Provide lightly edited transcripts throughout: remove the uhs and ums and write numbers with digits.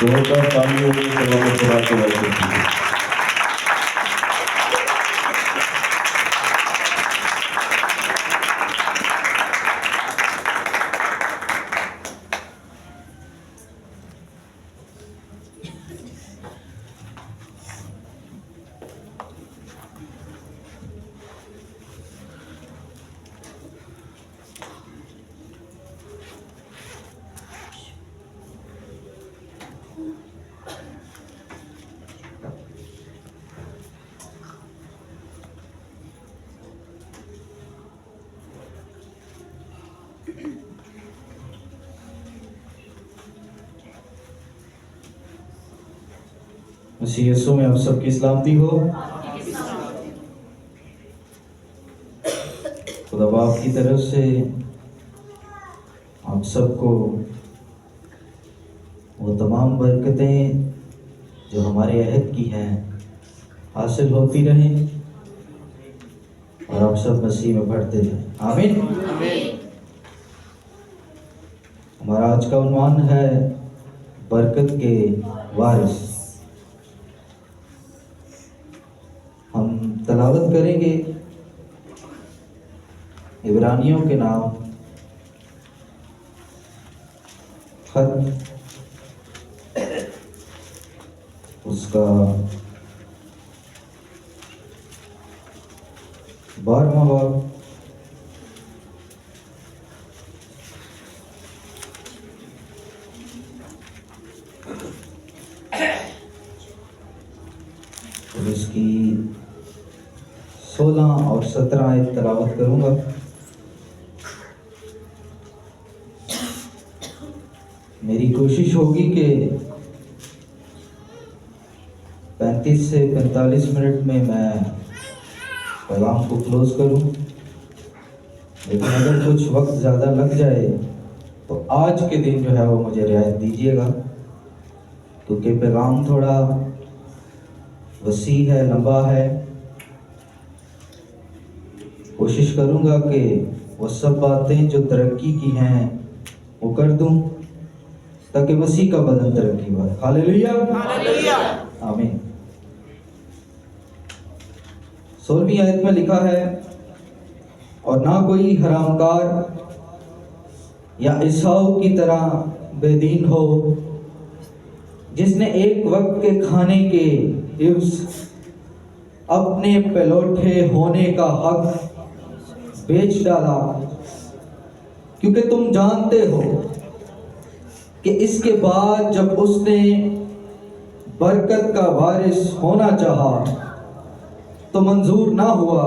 जोरदार तालियों से खुदा को वेलकम कीजिए। मसीह यीशु में आप सबकी सलामती हो। खुदा बाप की तरफ से आप सबको वो तमाम बरकतें जो हमारे अहद की हैं हासिल होती रहें और आप सब मसीह में बढ़ते रहें। आमीन। हमारा आज का उन्वान है बरकत के वारिस। हम तलावत करेंगे इब्रानियों के नाम खत उसका 12वां बाब और इसकी 16 और 17 आयत तलावत करूंगा। मेरी कोशिश होगी कि 35 से 45 मिनट में मैं पैगाम को क्लोज करूं, लेकिन अगर कुछ वक्त ज़्यादा लग जाए तो आज के दिन जो है वो मुझे रियायत दीजिएगा, क्योंकि पैगाम थोड़ा वसी है, लंबा है। कोशिश करूंगा कि वो सब बातें जो तरक्की की हैं वो कर दूं ताकि मसीह का बदन तरक्की पाए। हालेलुया, हालेलुया, आमीन। 16वीं आयत में लिखा है, और ना कोई हरामकार या ईसाऊ की तरह बेदीन हो, जिसने एक वक्त के खाने के हिफ्ज अपने पलौठे होने का हक बेच डाला, क्योंकि तुम जानते हो कि इसके बाद जब उसने बरकत का वारिस होना चाहा तो मंजूर ना हुआ,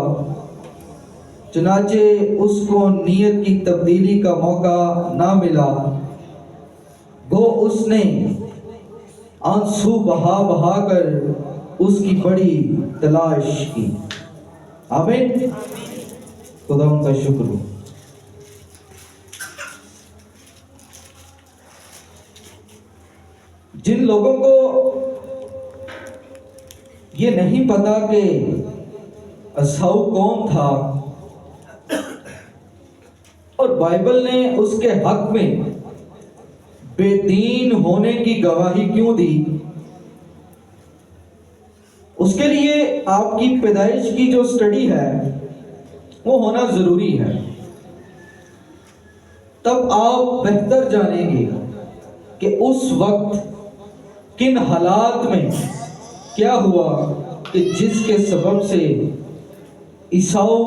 चुनाचे उसको नीयत की तब्दीली का मौका ना मिला, गो उसने आंसू बहा बहा कर उसकी बड़ी तलाश की। आमीन। खुदा उनका शुक्र हो। जिन लोगों को ये नहीं पता कि ईसाऊ कौन था और बाइबल ने उसके हक में बेदीन होने की गवाही क्यों दी, उसके लिए आपकी पैदाइश की जो स्टडी है वो होना जरूरी है। तब आप बेहतर जानेंगे कि उस वक्त किन हालात में क्या हुआ कि जिसके सबब से ईसाऊ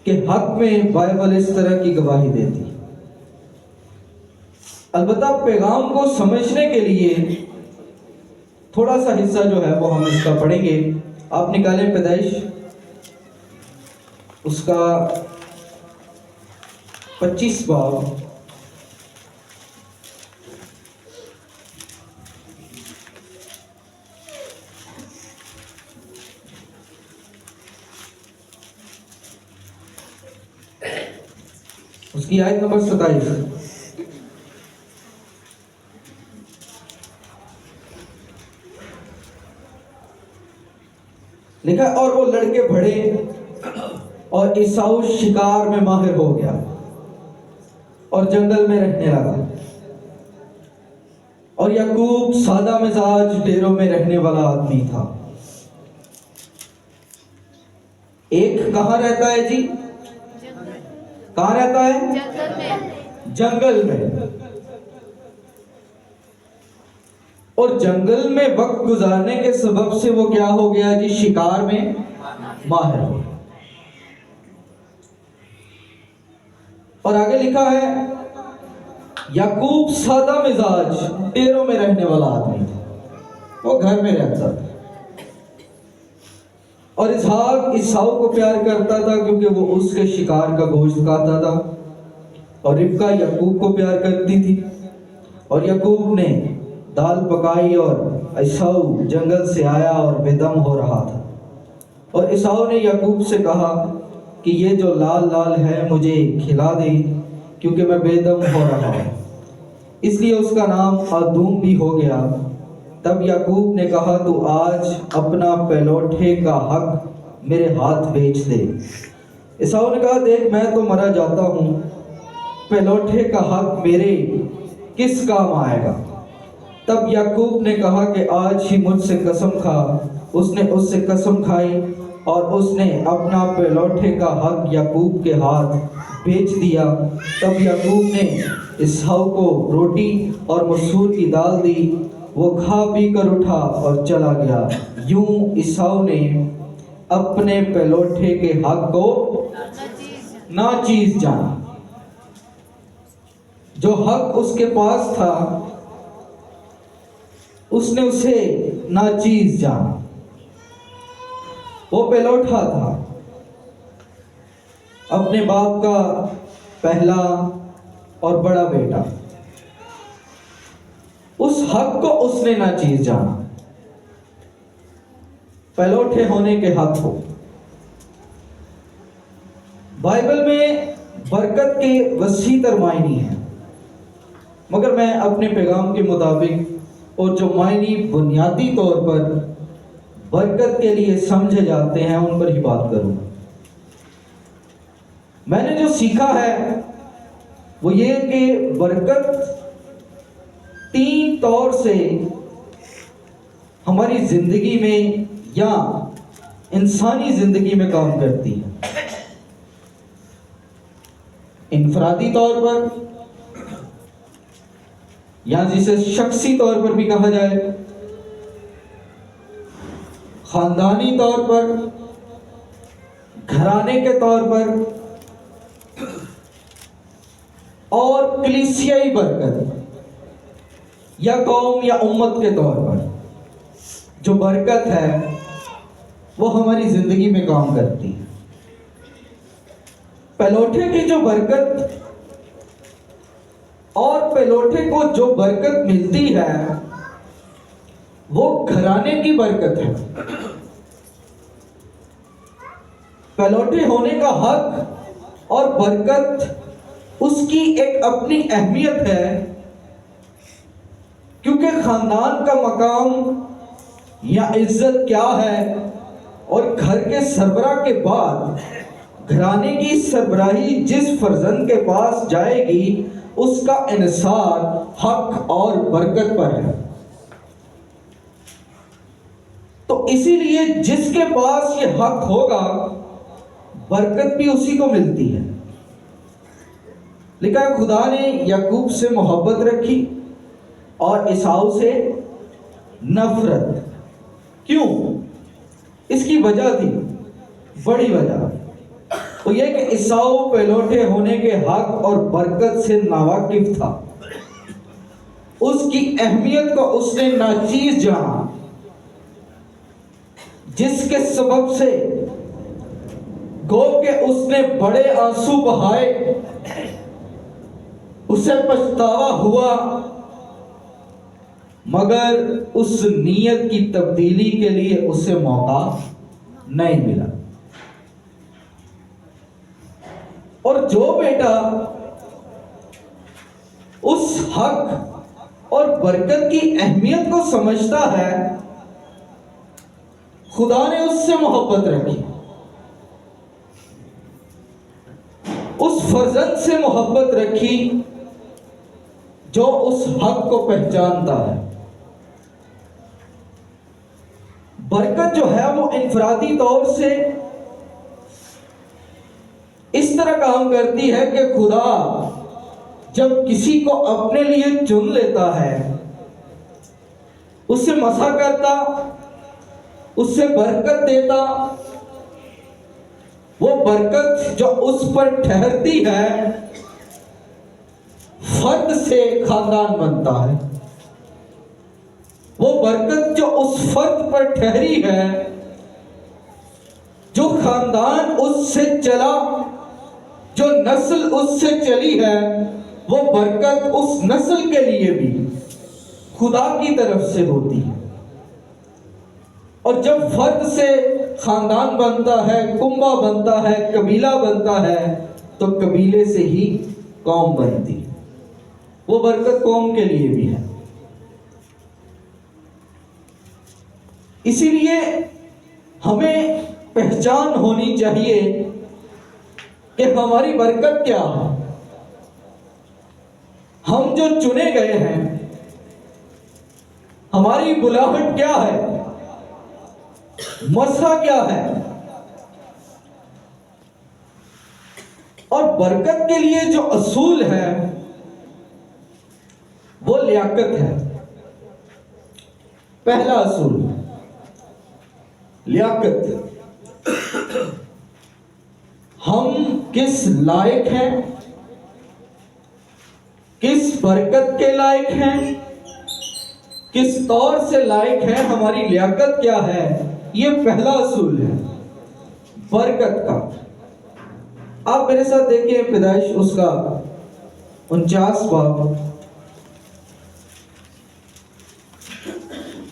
के हक में बाइबल इस तरह की गवाही देती। अलबत्ता पैगाम को समझने के लिए थोड़ा सा हिस्सा जो है वो हम इसका पढ़ेंगे। आप निकालें पैदाइश उसका 25 बाब उसकी आयत नंबर 27। लिखा, और वो लड़के बढ़े और ईसाऊ शिकार में माहिर हो गया और जंगल में रहने लगा। और याकूब सादा मिजाज डेरों में रहने वाला आदमी था। एक कहाँ रहता है जी? कहाँ रहता है? जंगल में। और जंगल में वक्त गुजारने के सबब से वो क्या हो गया जी? शिकार में माहिर हो। और आगे लिखा है याकूब सादा मिजाज डेरों में रहने वाला आदमी था, वो घर में रहता था। और इसहाक ईसाऊ को प्यार करता था क्योंकि वो उसके शिकार का गोश्त खाता था। और रिबका याकूब को प्यार करती थी। और याकूब ने दाल पकाई और ईसाऊ जंगल से आया और बेदम हो रहा था। और ईसाऊ ने याकूब से कहा कि ये जो लाल लाल है मुझे खिला दे क्योंकि मैं बेदम हो रहा हूँ। इसलिए उसका नाम आदूम भी हो गया। तब याकूब ने कहा तू आज अपना पहलौठे का हक मेरे हाथ बेच दे। ईसाऊ ने कहा देख मैं तो मरा जाता हूँ, पहलौठे का हक मेरे किस काम आएगा। तब याकूब ने कहा कि आज ही मुझसे कसम खा। उसने उससे कसम खाई और उसने अपना पहलौठे का हक याकूब के हाथ बेच दिया। तब याकूब ने ईसाऊ को रोटी और मसूर की दाल दी। वो खा पी कर उठा और चला गया। यूं ईसाऊ ने अपने पहलौठे के हक को नाचीज जाना। जो हक उसके पास था उसने उसे नाचीज जाना। वो पहलौठा था, अपने बाप का पहला और बड़ा बेटा। उस हक को उसने नाचीज जाना, पहलौठे होने के हक को। बाइबल में बरकत के वसी तर मायने हैं, मगर मैं अपने पैगाम के मुताबिक और जो मायने बुनियादी तौर पर बरकत के लिए समझे जाते हैं उन पर ही बात करूंगा। मैंने जो सीखा है वो ये कि बरकत तीन तौर से हमारी जिंदगी में या इंसानी जिंदगी में काम करती है। इनफरादी तौर पर या जिसे शख्सी तौर पर भी कहा जाए, खानदानी तौर पर, घराने के तौर पर, और कलीसियाई बरकत या कौम या उम्मत के तौर पर जो बरकत है वो हमारी जिंदगी में काम करती है। पहलौठे की जो बरकत और पहलौठे को जो बरकत मिलती है वो घराने की बरकत है। पहलौठे होने का हक और बरकत उसकी एक अपनी अहमियत है, क्योंकि खानदान का मकाम या इज्जत क्या है और घर के सरबराह के बाद घराने की सरबराही जिस फर्जंद के पास जाएगी उसका इन्सार हक और बरकत पर है। तो इसीलिए जिसके पास ये हक होगा बरकत भी उसी को मिलती है। लिखा है खुदा ने याकूब से मोहब्बत रखी और ईसाऊ से नफरत। क्यों? इसकी वजह थी, बड़ी वजह तो यह कि ईसाऊ पहलौठे होने के हक और बरकत से नावाकिफ था। उसकी अहमियत को उसने नाचीज जाना, जिसके सबब से गो के उसने बड़े आंसू बहाए, उसे पछतावा हुआ, मगर उस नीयत की तब्दीली के लिए उसे मौका नहीं मिला। और जो बेटा उस हक और बरकत की अहमियत को समझता है, खुदा ने उससे मोहब्बत रखी, उस फर्जंद से मोहब्बत रखी जो उस हक को पहचानता है। बरकत जो है वो इनफरादी तौर से इस तरह काम करती है कि खुदा जब किसी को अपने लिए चुन लेता है, उससे मसा करता, उससे बरकत देता, वो बरकत जो उस पर ठहरती है, फर्द से खानदान बनता है। वो बरकत जो उस फर्द पर ठहरी है, जो खानदान उससे चला, जो नस्ल उससे चली है, वो बरकत उस नस्ल के लिए भी खुदा की तरफ से होती है। और जब फर्द से खानदान बनता है, कुंबा बनता है, कबीला बनता है, तो कबीले से ही कौम बनती है। वो बरकत कौम के लिए भी है। इसीलिए हमें पहचान होनी चाहिए कि हमारी बरकत क्या है। हम जो चुने गए हैं, हमारी बुलाहट क्या है, मसला क्या है। और बरकत के लिए जो असूल है वो लियाकत है। पहला असूल लियाकत। हम किस लायक हैं, किस बरकत के लायक हैं, किस तौर से लायक है, हमारी लियाकत क्या है, ये पहला असूल है बरकत का। आप मेरे साथ देखिए पैदाइश उसका 49 बाब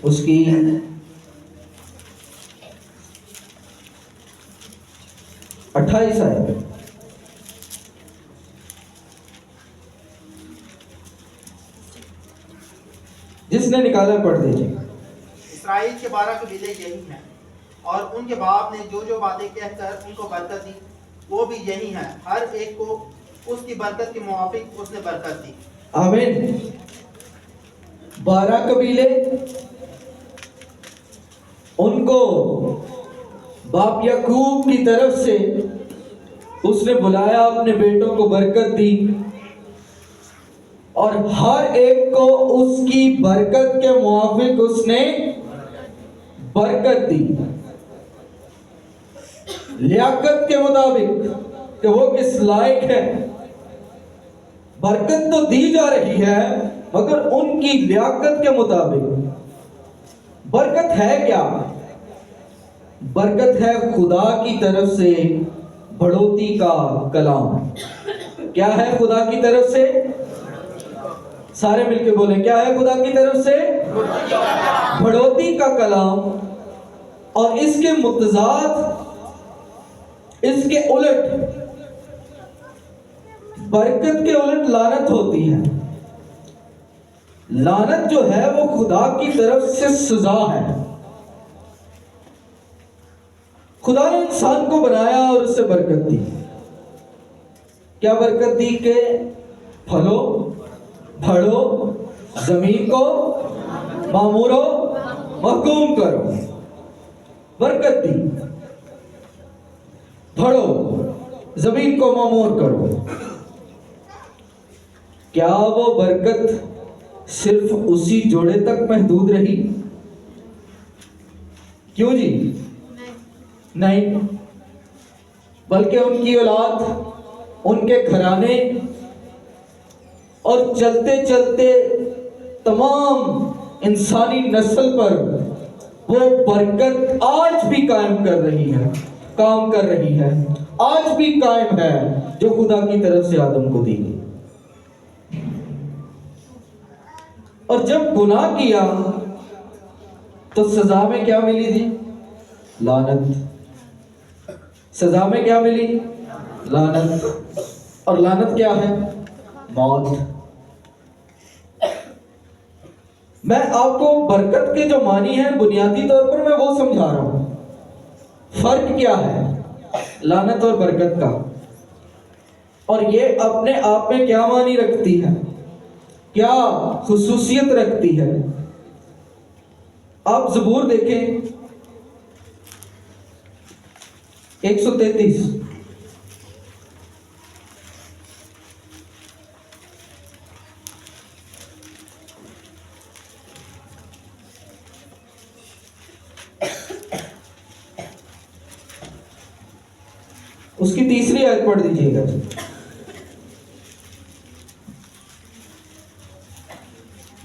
उसकी 28 आयत। जिसने निकाला पढ़ दीजिए। इस्राएल के 12 कबीले यही हैं, और उनके बाप ने जो जो बातें कहकर उनको बरकत दी वो भी यही हैं। हर एक को उसकी बरकत के मुआफिक उसने बरकत दी। आमीन। 12 कबीले, उनको बाप याकूब की तरफ से उसने बुलाया, अपने बेटों को बरकत दी, और हर एक को उसकी बरकत के मुआफिक उसने बरकत दी, लियाकत के मुताबिक कि वो किस लायक है। बरकत तो दी जा रही है मगर उनकी लियाकत के मुताबिक। बरकत है क्या? बरकत है खुदा की तरफ से बढ़ोतरी का कलाम। क्या है खुदा की तरफ से? सारे मिलके बोले, क्या है खुदा की तरफ से? बढ़ोतरी का कलाम। और इसके मुतजाद, इसके उलट, बरकत के उलट लानत होती है। लानत जो है वो खुदा की तरफ से सजा है। खुदा ने इंसान को बनाया और उससे बरकत दी। क्या बरकत दी? के फलो, फड़ो, जमीन को मामूरो, महकूम करो। बरकत दी। फड़ो, जमीन को मामूर करो। क्या वो बरकत सिर्फ उसी जोड़े तक महदूद रही? क्यों जी? नहीं, बल्कि उनकी औलाद, उनके घराने, और चलते चलते तमाम इंसानी नस्ल पर वो बरकत आज भी कायम कर रही है, काम कर रही है, आज भी कायम है, जो खुदा की तरफ से आदम को दी गई। और जब गुनाह किया तो सजा में क्या मिली थी? लानत। सजा में क्या मिली? लानत। और लानत क्या है? मौत। मैं आपको बरकत के जो मानी है बुनियादी तौर पर मैं वो समझा रहा हूं। फर्क क्या है लानत और बरकत का, और ये अपने आप में क्या मानी रखती है। क्या खुसूसियत रखती है। आप ज़बूर देखें 133, उसकी तीसरी आयत पढ़ दीजिएगा।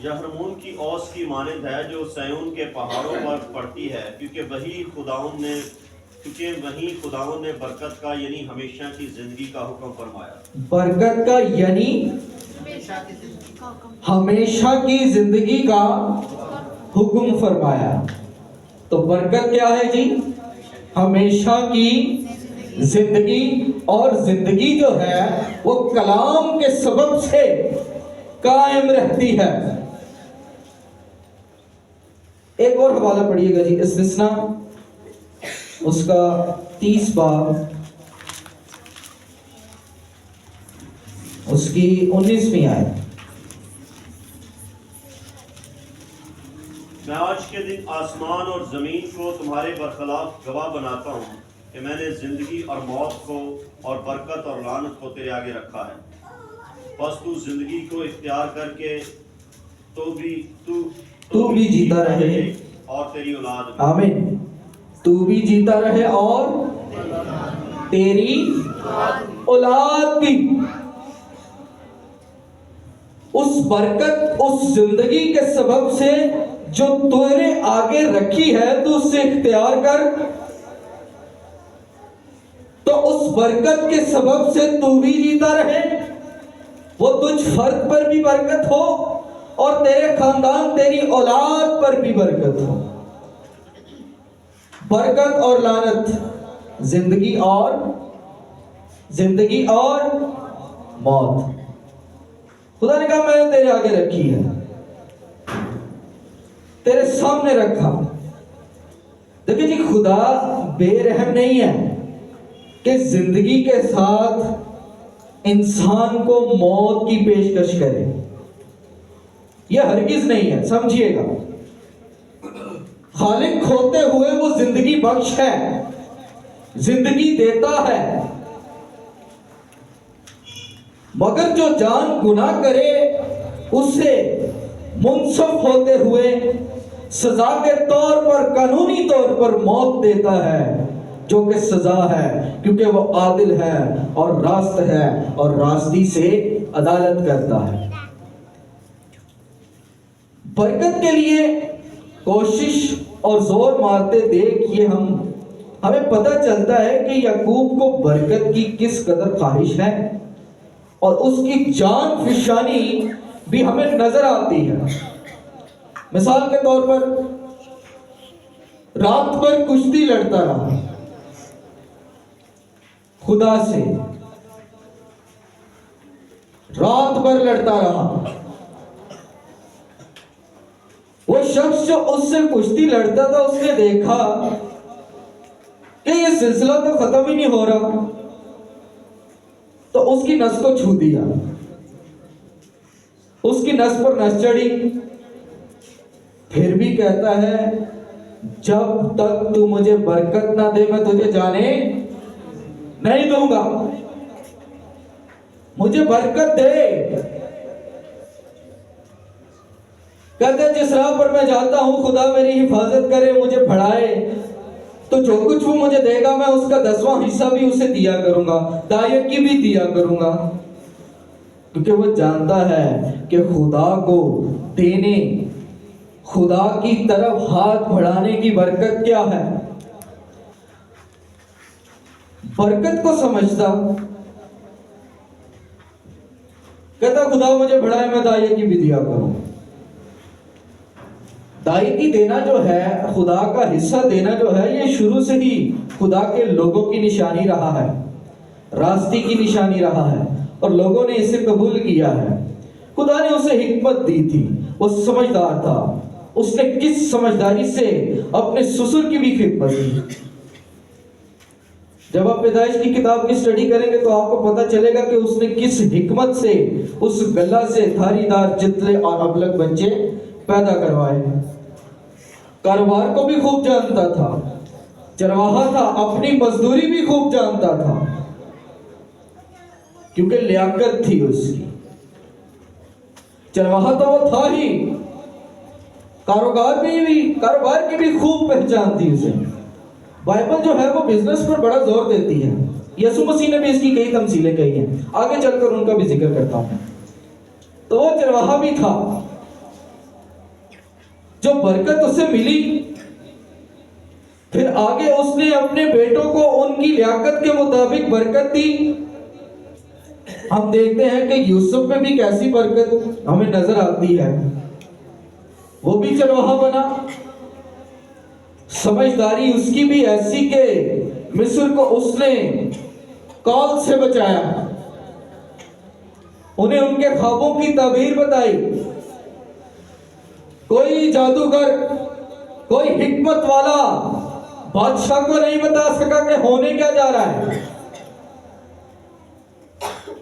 यह हरमोन की औस की मानंद है जो सयून के पहाड़ों पर पड़ती है, क्योंकि वही खुदावंद ने बरकत का यानी हमेशा की जिंदगी का हुक्म फरमाया। बरकत का यानी हमेशा की जिंदगी हमेशा की जिंदगी का हुक्म फरमाया। तो बरकत क्या है जी? हमेशा की जिंदगी। और जिंदगी जो है वो कलाम के सबब से कायम रहती है। एक और हवाला पढ़िएगा जी, इस्तिस्ना उसका 30 बाब उसकी 19वीं आयत। मैं आज के दिन आसमान और जमीन को तुम्हारे बरखलाफ गवाह बनाता हूँ कि मैंने जिंदगी और मौत को और बरकत और लानत को तेरे आगे रखा है। बस तू जिंदगी को इख्तियार करके तू भी जीता रहे और तेरी औलाद भी। आमीन। तू भी जीता रहे और तेरी औलाद भी। उस बरकत, उस जिंदगी के सबब से जो तेरे आगे रखी है, तू उससे इख्तियार कर। तो उस बरकत के सबब से तू भी जीता रहे, वो तुझ फर्द पर भी बरकत हो और तेरे खानदान, तेरी औलाद पर भी बरकत हो। बरकत और लानत, जिंदगी और मौत, खुदा ने कहा मैंने तेरे आगे रखी है, तेरे सामने रखा। देखिए जी, खुदा बेरहम नहीं है कि जिंदगी के साथ इंसान को मौत की पेशकश करे। यह हरगिज नहीं है, समझिएगा। खालिक होते हुए वो जिंदगी बख्श है, जिंदगी देता है, मगर जो जान गुनाह करे उसे मुनसफ होते हुए सजा के तौर पर, कानूनी तौर पर मौत देता है, जो कि सजा है, क्योंकि वो आदिल है और रास्त है और रास्ती से अदालत करता है। बरकत के लिए कोशिश और जोर मारते देख ये हमें पता चलता है कि याकूब को बरकत की किस कदर ख्वाहिश है और उसकी जान फिशानी भी हमें नजर आती है। मिसाल के तौर पर रात भर कुश्ती लड़ता रहा खुदा से, रात भर लड़ता रहा। वो शख्स जो उससे कुश्ती लड़ता था, उसने देखा कि ये सिलसिला तो खत्म ही नहीं हो रहा, तो उसकी नस को छू दिया, उसकी नस पर नस चढ़ी। फिर भी कहता है जब तक तू मुझे बरकत ना दे मैं तुझे जाने नहीं दूंगा, मुझे बरकत दे। कहते जिस राह पर मैं जाता हूं खुदा मेरी हिफाजत करे, मुझे बढ़ाए, तो जो कुछ वो मुझे देगा मैं उसका 10वां हिस्सा भी उसे दिया करूंगा, दायक की भी दिया करूंगा। क्योंकि वो जानता है कि खुदा को देने, खुदा की तरफ हाथ बढ़ाने की बरकत क्या है। बरकत को समझता, कहता खुदा मुझे बढ़ाए मैं दायक की भी दिया करूं। दायकी देना जो है, खुदा का हिस्सा देना जो है, ये शुरू से ही खुदा के लोगों की निशानी रहा है, रास्ते की निशानी रहा है, और लोगों ने इसे कबूल किया है। खुदा ने उसे हिकमत दी थी, वो समझदार था, उसने किस समझदारी से अपने ससुर की भी खिदमत की। जब आप पैदाइश की किताब की स्टडी करेंगे तो आपको पता चलेगा कि उसने किस हिकमत से उस गल्ला से धारीदार जितले और अबलग बच्चे पैदा करवाए। कारोबार को भी खूब जानता था, चरवाहा था, अपनी मजदूरी भी खूब जानता था, क्योंकि लियाकत थी उसकी। चरवाहा तो वो था ही, कारोबार की भी खूब पहचान थी उसे। बाइबल जो है वो बिजनेस पर बड़ा जोर देती है। यीशु मसीह ने भी इसकी कई तमसीलें कही हैं, आगे चलकर उनका भी जिक्र करता हूं। तो वो चरवाहा भी था। जो बरकत उसे मिली, फिर आगे उसने अपने बेटों को उनकी लियाकत के मुताबिक बरकत दी। हम देखते हैं कि यूसुफ में भी कैसी बरकत हमें नजर आती है। वो भी चरवाहा बना, समझदारी उसकी भी ऐसी के मिस्र को उसने कौल से बचाया, उन्हें उनके ख्वाबों की ताबीर बताई। कोई जादूगर, कोई हिकमत वाला बादशाह को नहीं बता सका कि होने क्या जा रहा है।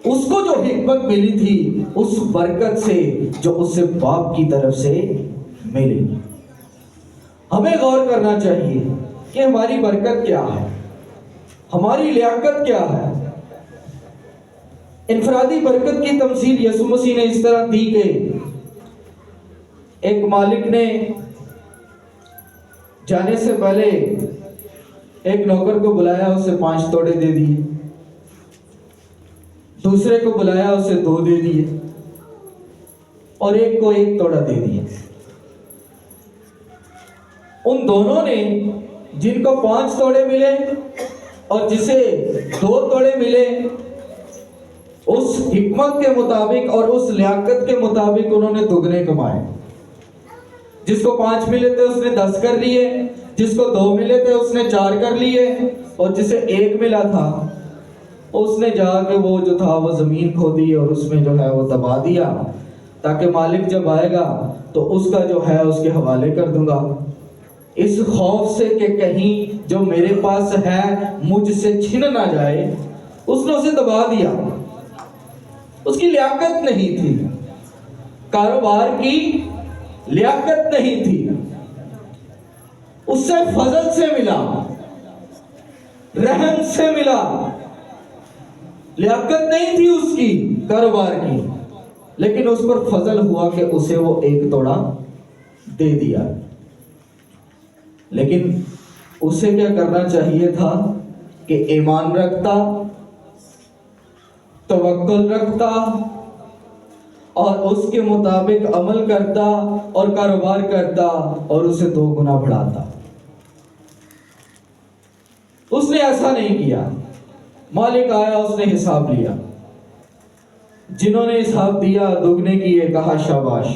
उसको जो हिकमत मिली थी उस बरकत से जो उससे बाप की तरफ से मिली। हमें गौर करना चाहिए कि हमारी बरकत क्या है, हमारी लियाकत क्या है। इनफरादी बरकत की तमसील यीशु मसीह ने इस तरह दी कि एक मालिक ने जाने से पहले एक नौकर को बुलाया, उसे 5 तोड़े दे दिए। दूसरे को बुलाया, उसे 2 दे दिए, और एक को 1 तोड़ा दे दिया। उन दोनों ने, जिनको 5 तोड़े मिले और जिसे 2 तोड़े मिले, उस हिकमत के मुताबिक और उस लियाकत के मुताबिक उन्होंने दुगने कमाए। जिसको 5 मिले थे उसने 10 कर लिए, जिसको 2 मिले थे उसने 4 कर लिए, और जिसे 1 मिला था उसने जाके वो जो था वो जमीन खोदी और उसमें जो है वो दबा दिया, ताकि मालिक जब आएगा तो उसका जो है उसके हवाले कर दूंगा। इस खौफ से कि कहीं जो मेरे पास है मुझसे छिन ना जाए, उसने उसे दबा दिया। उसकी लियाकत नहीं थी, कारोबार की लियाकत नहीं थी, उससे फजल से मिला, रहम से मिला। लियाकत नहीं थी उसकी कारोबार की, लेकिन उस पर फजल हुआ कि उसे वो 1 तोड़ा दे दिया। लेकिन उसे क्या करना चाहिए था कि ईमान रखता, तवक्कुल रखता और उसके मुताबिक अमल करता और कारोबार करता और उसे 2 गुना बढ़ाता। उसने ऐसा नहीं किया। मालिक आया, उसने हिसाब लिया, जिन्होंने हिसाब दिया दुगने किए, कहा शाबाश।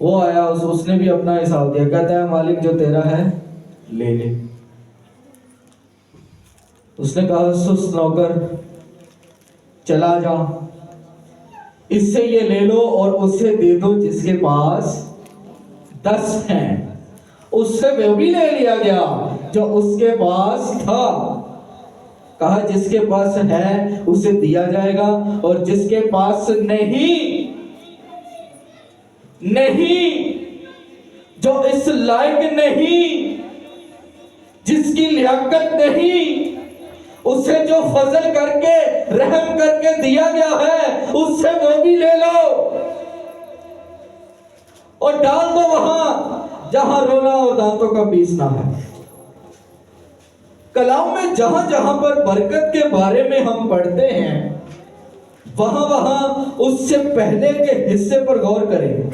वो आया, उसने भी अपना हिसाब दिया, कहता है मालिक जो तेरा है ले ले। उसने कहा सुस्त नौकर, चला जा, इससे ये ले लो और उससे दे दो जिसके पास 10 हैं। उससे वो भी ले लिया गया जो उसके पास था। कहा जिसके पास है उसे दिया जाएगा, और जिसके पास नहीं, जो इस लायक नहीं, जिसकी लियाकत नहीं, उसे जो फजल करके रहम करके दिया गया है उससे वो भी ले लो और डाल दो वहां जहां रोना और दांतों का पीसना है। कलाम में जहां जहां पर बरकत के बारे में हम पढ़ते हैं, वहां वहां उससे पहले के हिस्से पर गौर करें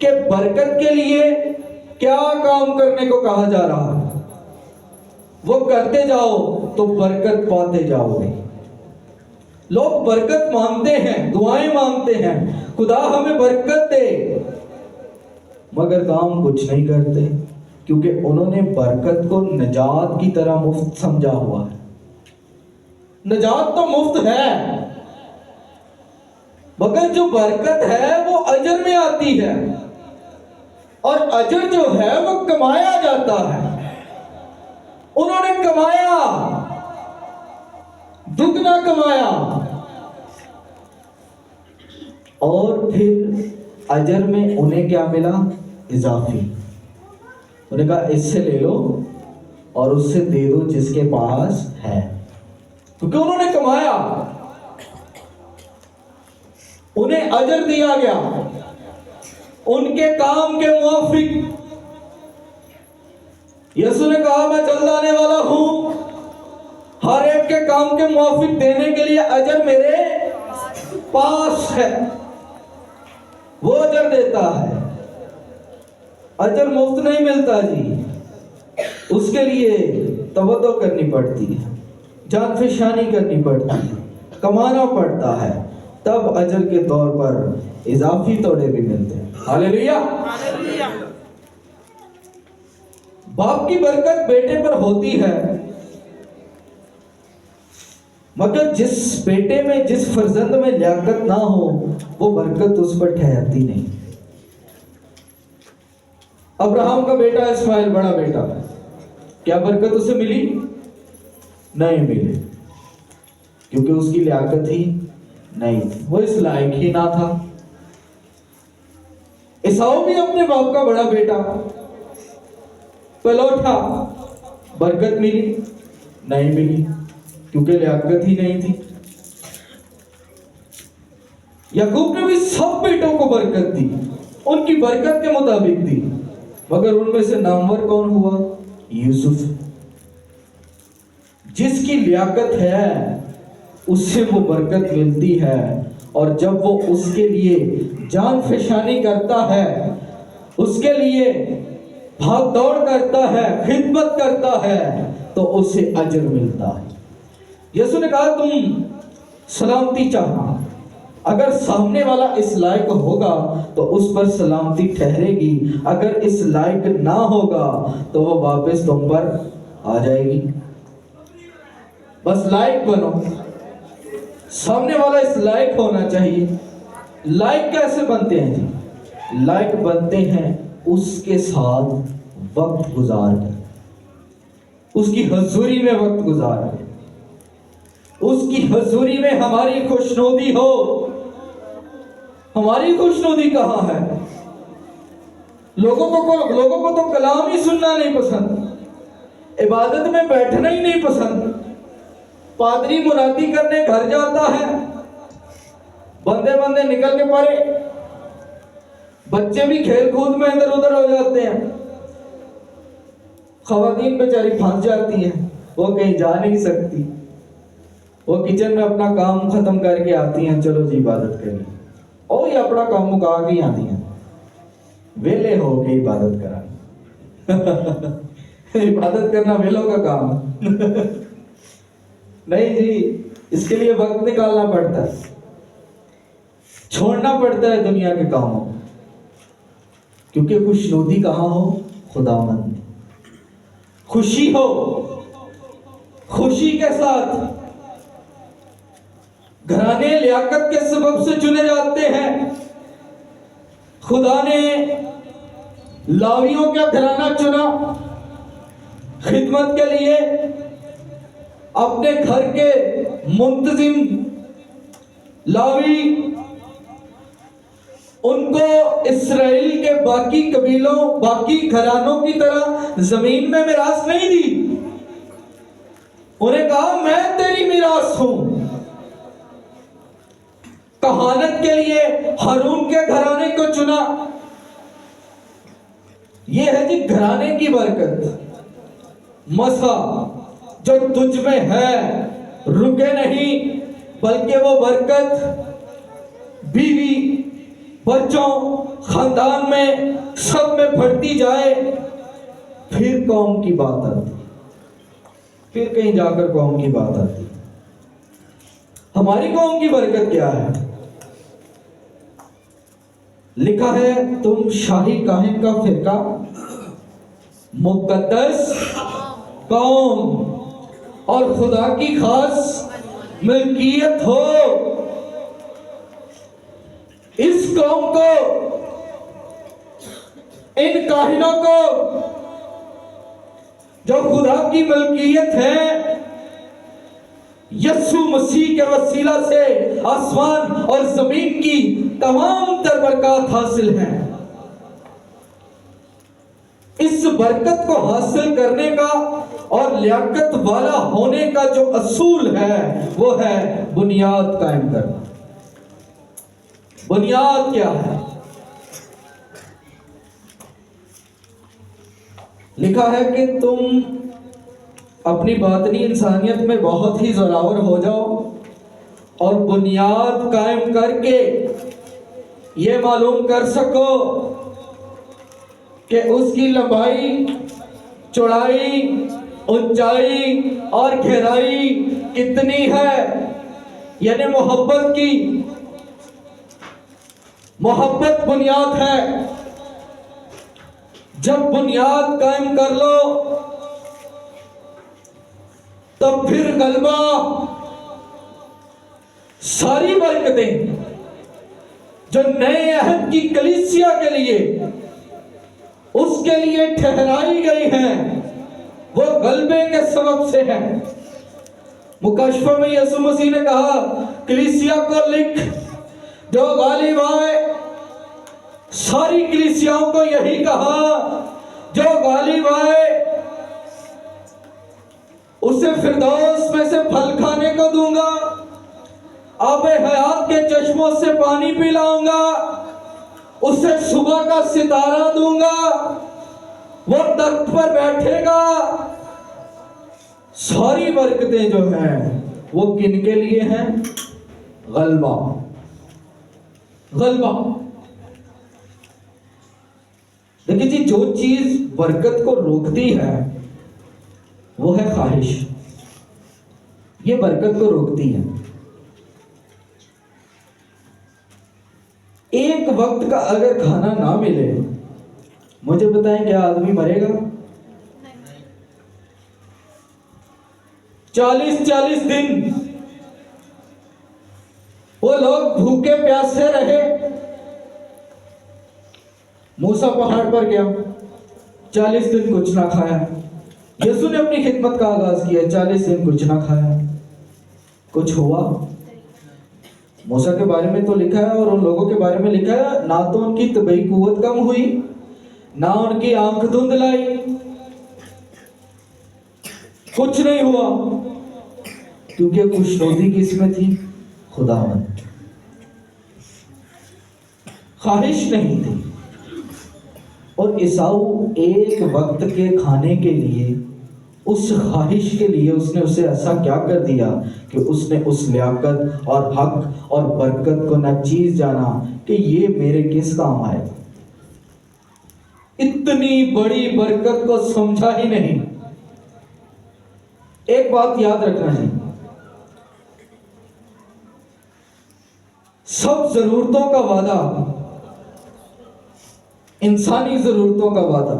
कि बरकत के लिए क्या काम करने को कहा जा रहा है। वो करते जाओ तो बरकत पाते जाओगे। लोग बरकत मांगते हैं, दुआएं मांगते हैं, खुदा हमें बरकत दे, मगर काम कुछ नहीं करते, क्योंकि उन्होंने बरकत को नजात की तरह मुफ्त समझा हुआ है। नजात तो मुफ्त है, मगर जो बरकत है वो अजर में आती है, और अजर जो है वो कमाया जाता है। उन्होंने कमाया, दुगना कमाया, और फिर अजर में उन्हें क्या मिला? इजाफी। उन्हें कहा इससे ले लो और उससे दे दो जिसके पास है, क्योंकि उन्होंने कमाया, उन्हें अजर दिया गया उनके काम के मुआफिक। यीशु ने कहा मैं जल्द आने वाला हूं, हर एक के काम के मुआफिक देने के लिए अजर मेरे पास है। वो अजर देता है। अजर मुफ्त नहीं मिलता जी, उसके लिए तवज्जो करनी पड़ती है, जानफशानी करनी पड़ती है, कमाना पड़ता है, तब अजर के तौर पर इजाफी तोड़े भी मिलते हैं। हालेलुया। बाप की बरकत बेटे पर होती है, मगर जिस बेटे में, जिस फर्जंद में लियाकत ना हो, वो बरकत उस पर ठहरती नहीं। अब्राहम का बेटा इस्माइल, बड़ा बेटा, क्या बरकत उसे मिली? नहीं मिली, क्योंकि उसकी लियाकत ही नहीं थी, वो इस लायक ही ना था। एसाऊ भी अपने बाप का बड़ा बेटा, पलौठा, बरकत मिली? नहीं मिली, क्योंकि लियाकत ही नहीं थी। याकूब ने भी सब बेटों को बरकत दी, उनकी बरकत के मुताबिक दी, मगर उनमें से नामवर कौन हुआ? यूसुफ। जिसकी लियाकत है उससे वो बरकत मिलती है, और जब वो उसके लिए जान फशानी करता है, उसके लिए भाग दौड़ करता है, खिदमत करता है, तो उसे अजर मिलता है। यीशु ने कहा तुम सलामती चाहना, अगर सामने वाला इस लायक होगा तो उस पर सलामती ठहरेगी, अगर इस लायक ना होगा तो वो वापस तुम पर आ जाएगी। बस लायक बनो, सामने वाला इस लायक होना चाहिए। लायक कैसे बनते हैं जी? लायक बनते हैं उसके साथ वक्त गुजार कर, उसकी हजूरी में वक्त गुजार कर, उसकी हजूरी में हमारी खुशनुदी हो। हमारी खुशनुदी कहाँ है? लोगों को तो कलाम ही सुनना नहीं पसंद, इबादत में बैठना ही नहीं पसंद। पादरी मुनादी करने घर जाता है, बंदे बंदे निकल के पड़े, बच्चे भी खेल कूद में इधर उधर हो जाते हैं, खवातीन बेचारी फंस जाती हैं, वो कहीं जा नहीं सकती, वो किचन में अपना काम खत्म करके आती हैं, चलो जी इबादत करिए, और ये अपना काम मुका के आती हैं, वेले हो के इबादत करानी। इबादत करना वेलों का काम नहीं जी, इसके लिए वक्त निकालना पड़ता है, छोड़ना पड़ता है दुनिया के कामों, क्योंकि खुशनुदी कहाँ हो? खुदावंद। खुशी हो, खुशी के साथ। घराने लियाकत के सबब से चुने जाते हैं। खुदा ने लावियों का घराना चुना खिदमत के लिए, अपने घर के मुंतजिम लावी उनको इस्राएल के बाकी कबीलों, बाकी घरानों की तरह जमीन में मिरास नहीं दी। उन्हें कहा मैं तेरी मिरास हूं। कहानत के लिए हारून के घराने को चुना। यह है जी घराने की बरकत। मसा जो तुझ में है रुके नहीं, बल्कि वो बरकत बीवी, बच्चों, खानदान में, सब में बढ़ती जाए। फिर कौम की बात आती, फिर कहीं जाकर कौम की बात आती। हमारी कौम की बरकत क्या है? लिखा है तुम शाही काहिन का फिरका, मुकद्दस कौम और खुदा की खास मिल्कियत हो। इस कौम को, इन काहिनों को जो खुदा की मलकियत है, यीशु मसीह के वसीला से आसमान और जमीन की तमाम तर बरकत हासिल हैं। इस बरकत को हासिल करने का और लियाकत वाला होने का जो असूल है वो है बुनियाद कायम करना। बुनियाद क्या है? लिखा है कि तुम अपनी बातनी इंसानियत में बहुत ही जोरावर हो जाओ और बुनियाद कायम करके ये मालूम कर सको कि उसकी लंबाई, चौड़ाई, ऊंचाई और गहराई कितनी है। यानी मोहब्बत बुनियाद है। जब बुनियाद कायम कर लो तब फिर गलबा, सारी बरकतें जो नए अहद की कलीसिया के लिए उसके लिए ठहराई गई हैं वो गलबे के सबब से है। मुकाशफा में यीशु मसीह ने कहा कलीसिया को लिख, जो गालिब आए। सारी कलीसियाओं को यही कहा, जो गालिब आए उसे फिरदौस में से फल खाने को दूंगा, आबे हयात के चश्मों से पानी पिलाऊंगा, उसे सुबह का सितारा दूंगा, वो तख्त पर बैठेगा। सारी बरकतें जो हैं वो किन के लिए हैं? गलबा। देखिए जी, जो चीज बरकत को रोकती है वो है ख्वाहिश। ये बरकत को रोकती है। एक वक्त का अगर खाना ना मिले, मुझे बताएं क्या आदमी मरेगा? 40-40 दिन वो लोग भूखे प्यासे रहे। मूसा पहाड़ पर गया, 40 दिन कुछ ना खाया। यीशु ने अपनी खिदमत का आगाज किया, 40 दिन कुछ ना खाया। कुछ हुआ? मूसा के बारे में तो लिखा है और उन लोगों के बारे में लिखा है, ना तो उनकी तबीयत कुव्वत कम हुई, ना उनकी आंख धुंधलाई, कुछ नहीं हुआ, क्योंकि खुशनुदी किसमें थी? खुदावंद। ख्वाहिश नहीं थी। और ईसाऊ एक वक्त के खाने के लिए, उस ख्वाहिश के लिए उसने उसे ऐसा क्या कर दिया कि उसने उस लियाकत और हक और बरकत को नाचीज जाना कि ये मेरे किस काम आएगा। इतनी बड़ी बरकत को समझा ही नहीं। एक बात याद रखना है, सब जरूरतों का वादा, इंसानी जरूरतों का वादा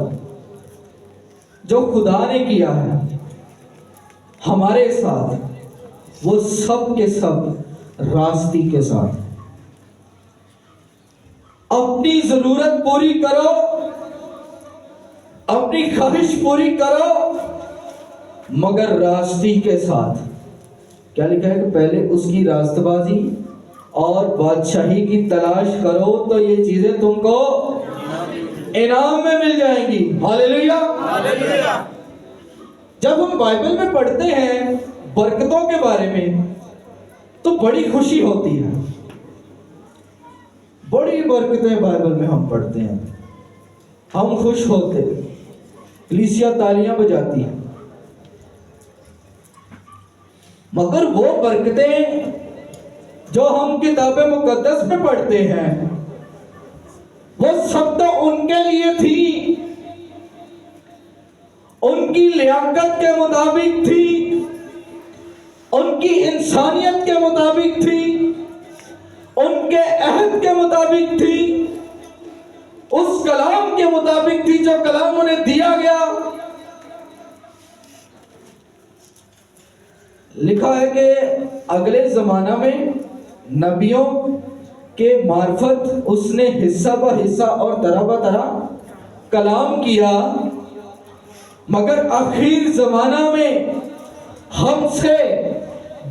जो खुदा ने किया है हमारे साथ, वो सब के सब रास्ती के साथ। अपनी जरूरत पूरी करो, अपनी ख्वाहिश पूरी करो, मगर रास्ती के साथ। क्या लिखा है कि पहले उसकी रास्तबाजी और बादशाही की तलाश करो तो ये चीजें तुमको इनाम में मिल जाएंगी। हालेलुया। जब हम बाइबल में पढ़ते हैं बरकतों के बारे में तो बड़ी खुशी होती है। बड़ी बरकतें बाइबल में हम पढ़ते हैं, हम खुश होते हैं, कलीसिया तालियां बजाती है। मगर वो बरकतें जो हम किताबे मुकद्दस में पढ़ते हैं वो सब तो उनके लिए थी, उनकी लियाकत के मुताबिक थी, उनकी इंसानियत के मुताबिक थी, उनके अहद के मुताबिक थी, उस कलाम के मुताबिक थी जो कलाम उन्हें दिया गया। लिखा है कि अगले जमाना में नबियों के मार्फत उसने हिस्सा ब हिस्सा और तरह ब तरह कलाम किया मगर आखिर जमाना में हमसे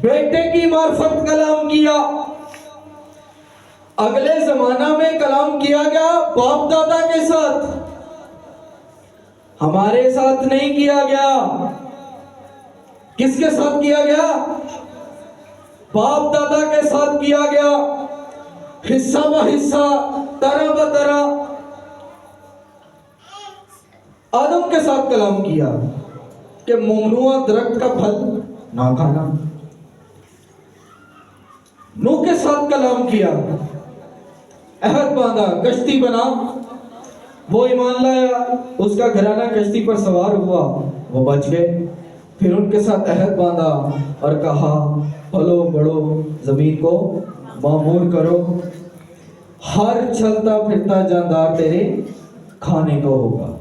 बेटे की मार्फत कलाम किया। अगले जमाना में कलाम किया गया बाप दादा के साथ, हमारे साथ नहीं किया गया। किसके साथ किया गया? बाप दादा के साथ किया गया, हिस्सा व हिस्सा, तरह ब तरह। आदम के साथ कलाम किया कि ममनुआ दरख्त का फल ना खाना। नूह के साथ कलाम किया, अहद बांधा, कश्ती बना, वो ईमान लाया, उसका घराना कश्ती पर सवार हुआ, वो बच गए। फिर उनके साथ अहद बांधा और कहा फलो बढ़ो, जमीन को मामूर करो, हर चलता फिरता जानदार तेरे खाने को होगा।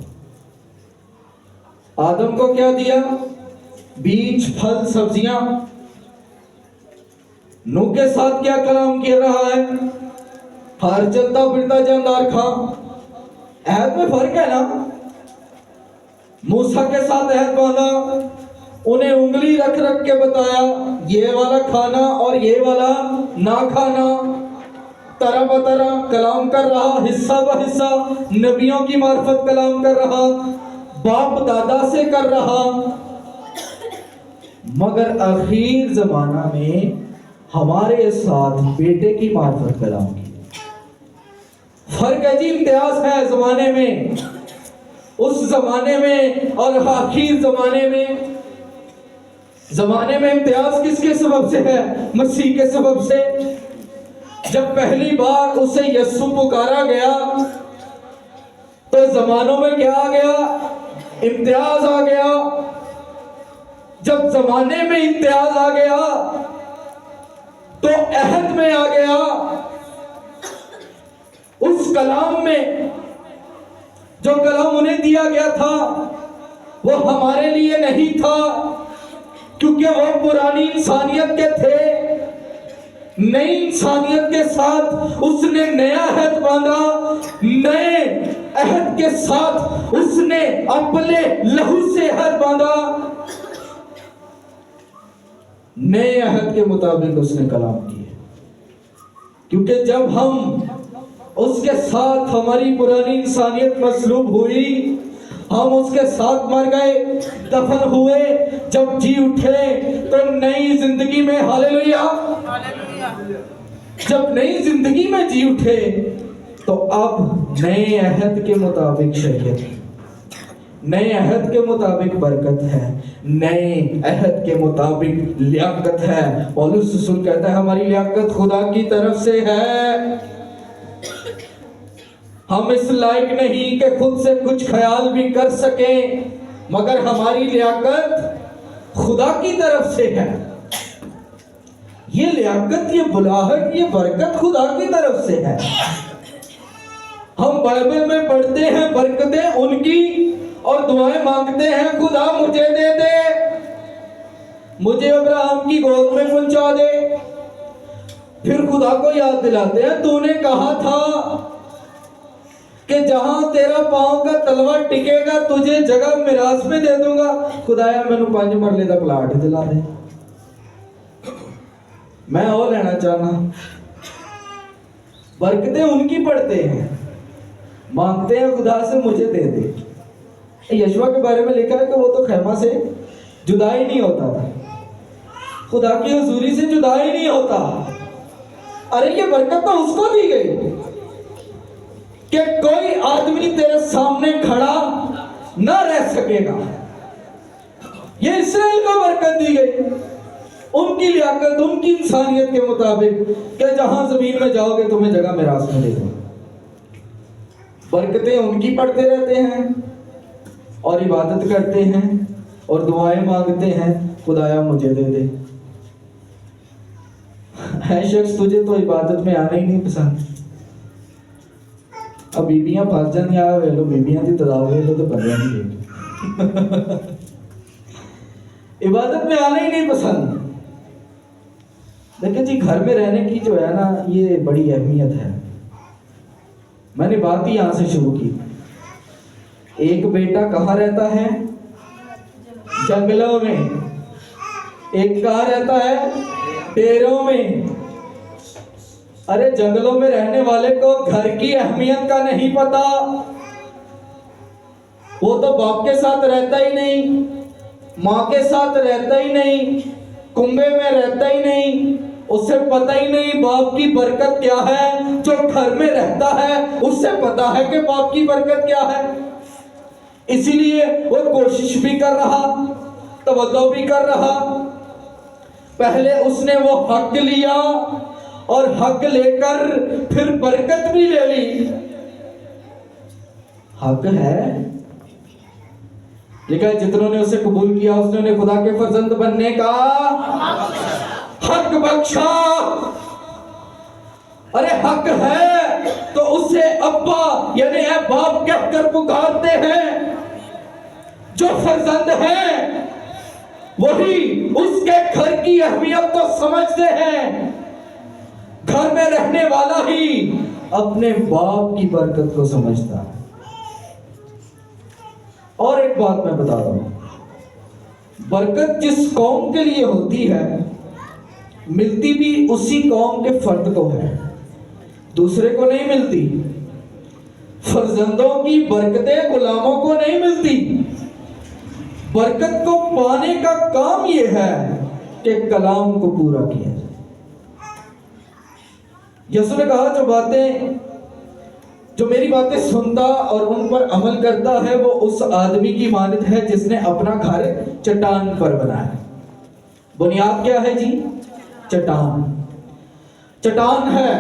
आदम को क्या दिया? बीज, फल, सब्जियां। नूह के साथ क्या कलाम किया रहा है? हर चलता फिरता जानदार खा। अहद में फर्क है ना। मूसा के साथ अहद बांधा, उन्हें उंगली रख रख के बताया ये वाला खाना और ये वाला ना खाना। तरह ब तरह कलाम कर रहा, हिस्सा ब हिस्सा नबियों की मार्फत कलाम कर रहा, बाप दादा से कर रहा। मगर आखिर जमाना में हमारे साथ बेटे की मार्फत कलाम की। फर्क अजीब इम्तियाज है जमाने में, उस जमाने में और आखिर जमाने में। जमाने में इम्तियाज किसके सबब से है? मसीह के सबब से। जब पहली बार उसे यस्सु पुकारा गया तो जमानों में क्या आ गया? इम्तियाज आ गया। जब जमाने में इम्तियाज आ गया तो अहद में आ गया। उस कलाम में जो कलाम उन्हें दिया गया था वो हमारे लिए नहीं था, क्योंकि वो पुरानी इंसानियत के थे। नई इंसानियत के साथ उसने नया अहद बांधा, नए अहद के साथ उसने अपने लहू से अहद बांधा, नए अहद के मुताबिक उसने कलाम किए। क्योंकि जब हम उसके साथ, हमारी पुरानी इंसानियत मसलूब हुई, हम उसके साथ मर गए, दफन हुए, जब जी उठे तो नई जिंदगी में, हालेलुया, जब नई जिंदगी में जी उठे तो अब नए अहद के मुताबिक शरीयत, नए अहद के मुताबिक बरकत है, नए अहद के मुताबिक लियाकत है। पौलुस रसूल कहता है हमारी लियाकत खुदा की तरफ से है। हम इस लायक नहीं कि खुद से कुछ ख्याल भी कर सकें, मगर हमारी लियाकत खुदा की तरफ से है। ये लियाकत, ये बुलाहट, ये बरकत खुदा की तरफ से है। हम बाइबल में पढ़ते हैं बरकतें उनकी और दुआएं मांगते हैं खुदा मुझे दे दे, मुझे अब्राहम की गोद में पहुंचा दे। फिर खुदा को याद दिलाते हैं तूने कहा था कि जहां तेरा पांव का तलवा टिकेगा तुझे जगह मिरास में दे दूंगा। खुदाया मैनू 5 मरले का प्लाट दिला दे, मैं और लेना चाहना। बरकतें उनकी पढ़ते हैं, मांगते हैं खुदा से मुझे दे दे। यशवा के बारे में लिखा है कि वो तो खैमा से जुदा ही नहीं होता था, खुदा की हुजूरी से जुदा ही नहीं होता। अरे ये बरकत तो उसको दी गई कि कोई आदमी तेरे सामने खड़ा न रह सकेगा। ये इसराइल को बरकत दी गई, उनकी लियाकत, उनकी इंसानियत के मुताबिक कि जहां जमीन में जाओगे तुम्हें जगह मिरास में दे दूंगा। बरकतें उनकी पढ़ते रहते हैं और इबादत करते हैं और दुआएं मांगते हैं खुदाया मुझे दे दे। है शख्स तुझे तो इबादत में आना ही नहीं पसंद। अब बीबियां फस जान या वे लो बीबियां की तदाद वे लो तो कर नहीं इबादत में आना ही नहीं पसंद। देखिए जी, घर में रहने की जो है ना ये बड़ी अहमियत है। मैंने बात ही यहां से शुरू की। एक बेटा कहाँ रहता है? जंगलों में, एक कहाँ रहता है, डेरों में। अरे जंगलों में रहने वाले को घर की अहमियत का नहीं पता, वो तो बाप के साथ रहता ही नहीं, माँ के साथ रहता ही नहीं, कुंबे में रहता ही नहीं, उसे पता ही नहीं बाप की बरकत क्या है। जो घर में रहता है उससे पता है कि बाप की बरकत क्या है, इसीलिए वो कोशिश भी कर रहा, तवज्जो भी कर रहा। पहले उसने वो हक लिया और हक लेकर फिर बरकत भी ले ली। हक है, लेकिन जितनों ने उसे कबूल किया उसने उन्हें खुदा के फर्जंद बनने का हक बख्शा। अरे हक है तो उसे अब्बा यानी ए बाप कहकर पुकारते हैं। जो फर्जंद है वही उसके घर की अहमियत को समझते हैं। घर में रहने वाला ही अपने बाप की बरकत को समझता है। और एक बात मैं बता रहा हूं, बरकत जिस कौम के लिए होती है मिलती भी उसी कौम के फर्द को है, दूसरे को नहीं मिलती। फर्जंदों की बरकतें गुलामों को नहीं मिलती। बरकत को पाने का काम यह है कि कलाम को पूरा किया जाए। यीशु ने कहा जो मेरी बातें सुनता और उन पर अमल करता है वो उस आदमी की मानद है जिसने अपना घर चट्टान पर बनाया। बुनियाद क्या है जी? चट्टान। चट्टान है,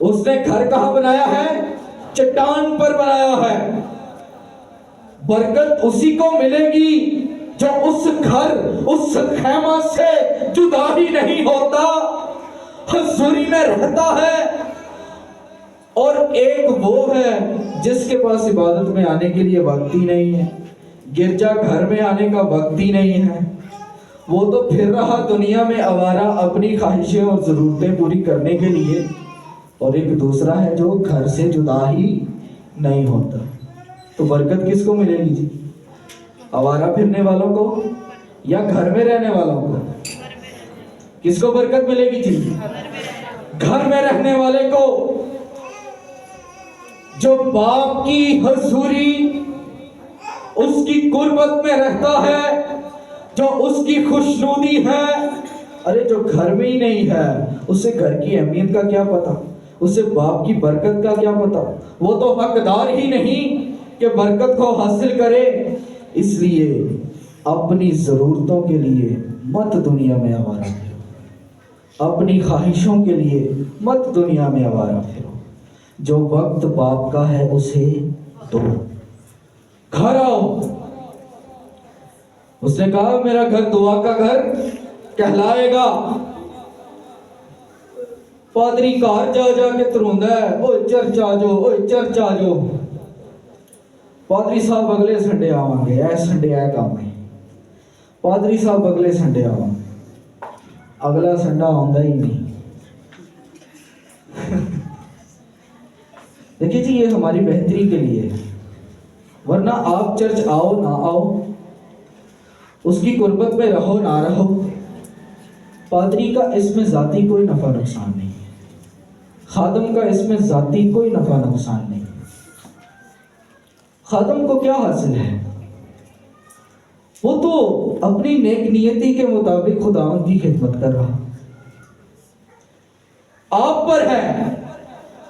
उसने घर कहां बनाया है? चट्टान पर बनाया है। बरकत उसी को मिलेगी जो उस घर, उस खेमा से जुदा ही नहीं होता, हुजूरी में रहता है। और एक वो है जिसके पास इबादत में आने के लिए वक्त ही नहीं है, गिरजा घर में आने का वक्त ही नहीं है। वो तो फिर रहा दुनिया में आवारा अपनी ख्वाहिशें और ज़रूरतें पूरी करने के लिए। और एक दूसरा है जो घर से जुदा ही नहीं होता। तो बरकत किसको मिलेगी जी? आवारा फिरने वालों को या घर में रहने वालों को? किसको बरकत मिलेगी जी? घर में रहने वाले को, जो बाप की हुजूरी, उसकी कुर्बत में रहता है, जो उसकी खुशनुदी है। अरे जो घर में ही नहीं है उसे घर की अहमियत का क्या पता, उसे बाप की बरकत का क्या पता। वो तो हकदार ही नहीं कि बरकत को हासिल करे। इसलिए अपनी जरूरतों के लिए मत दुनिया में आवारा फिरो, अपनी ख्वाहिशों के लिए मत दुनिया में आवारा फिरो। जो वक्त बाप का है उसे दो, घर आओ। उसने कहा मेरा घर दुआ का घर कहलाएगा। पादरी कार जा जाके तरुंदा है, ओए चर्च आ जाओ, ओए चर्च आ जाओ। पादरी साहब अगले संडे आवांगे, ऐ संडे ऐ काम है। पादरी साहब अगले संडे आवांगे, अगला संडा आंदा ही नहीं। देखिए जी, ये हमारी बेहतरी के लिए है, वरना आप चर्च आओ ना आओ, उसकी कुर्बत में रहो ना रहो, पादरी का इसमें जाती कोई नफा नुकसान नहीं है, खादम का इसमें जाती कोई नफा नुकसान नहीं है। खादम को क्या हासिल है? वो तो अपनी नेक नियति के मुताबिक खुदावंद की खिदमत कर रहा। आप पर है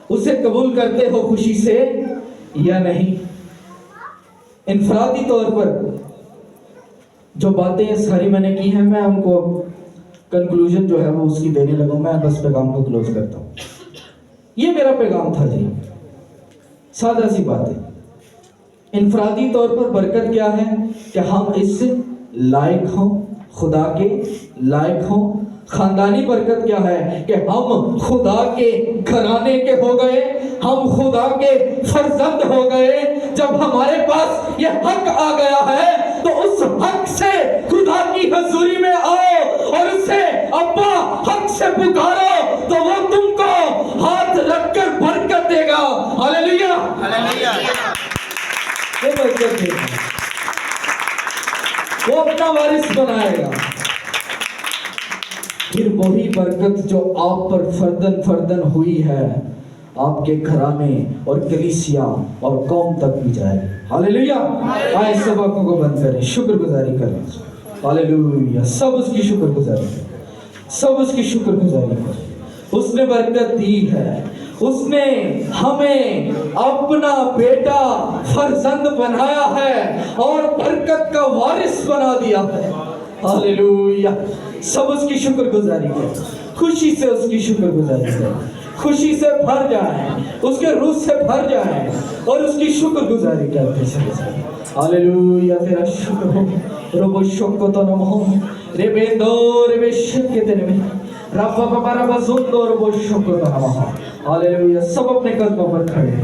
उसे कबूल करते हो खुशी से या नहीं। इनफरादी तौर पर जो बातें सारी मैंने की हैं, मैं हमको कंक्लूजन जो है वो उसकी देने लगा। मैं बस पैगाम को क्लोज करता हूँ। ये मेरा पैगाम था जी, सादा सी बात है। इनफरादी तौर पर बरकत क्या है कि हम इस लायक हों, खुदा के लायक हों। खानदानी बरकत क्या है कि हम खुदा के घराने के हो गए, हम खुदा के फर्जंद हो गए। जब हमारे पास ये हक आ गया है तो उस हक से खुदा की हुजूरी में आओ और उससे अब्बा हक से पुकारो, तो वो तुमको हाथ रखकर बरकत देगा। Hallelujah, hallelujah. वो बरकत देगा, वो अपना वारिस बनाएगा। फिर वही बरकत जो आप पर फर्दन फर्दन हुई है आपके घराने और कलीसिया और कौम तक भी जाएगी। हालेलुया। आए सब आंखों को बंद करें, शुक्रगुजारी करें। हालेलुया। सब उसकी शुक्रगुजारी करें, सब उसकी शुक्रगुजारी करें। उसने बरकत दी है, उसने हमें अपना बेटा फर्जंद बनाया है और बरकत का वारिस बना दिया है। हालेलुया। सब उसकी शुक्रगुजारी करें, खुशी से उसकी शुक्रगुजारी करें, खुशी से भर जाए, उसके रूह से भर जाए और उसकी शुक्रगुजारी करते चले। हालेलुया। तेरा शुक्र हो। रबो शुक्र तो नमो रे बेंदो रे बेशक तेरे में रब्बा बाबा रब्बा सुंदर रबो शुक्र तो नमो। हालेलुया। सब अपने कदमों पर खड़े।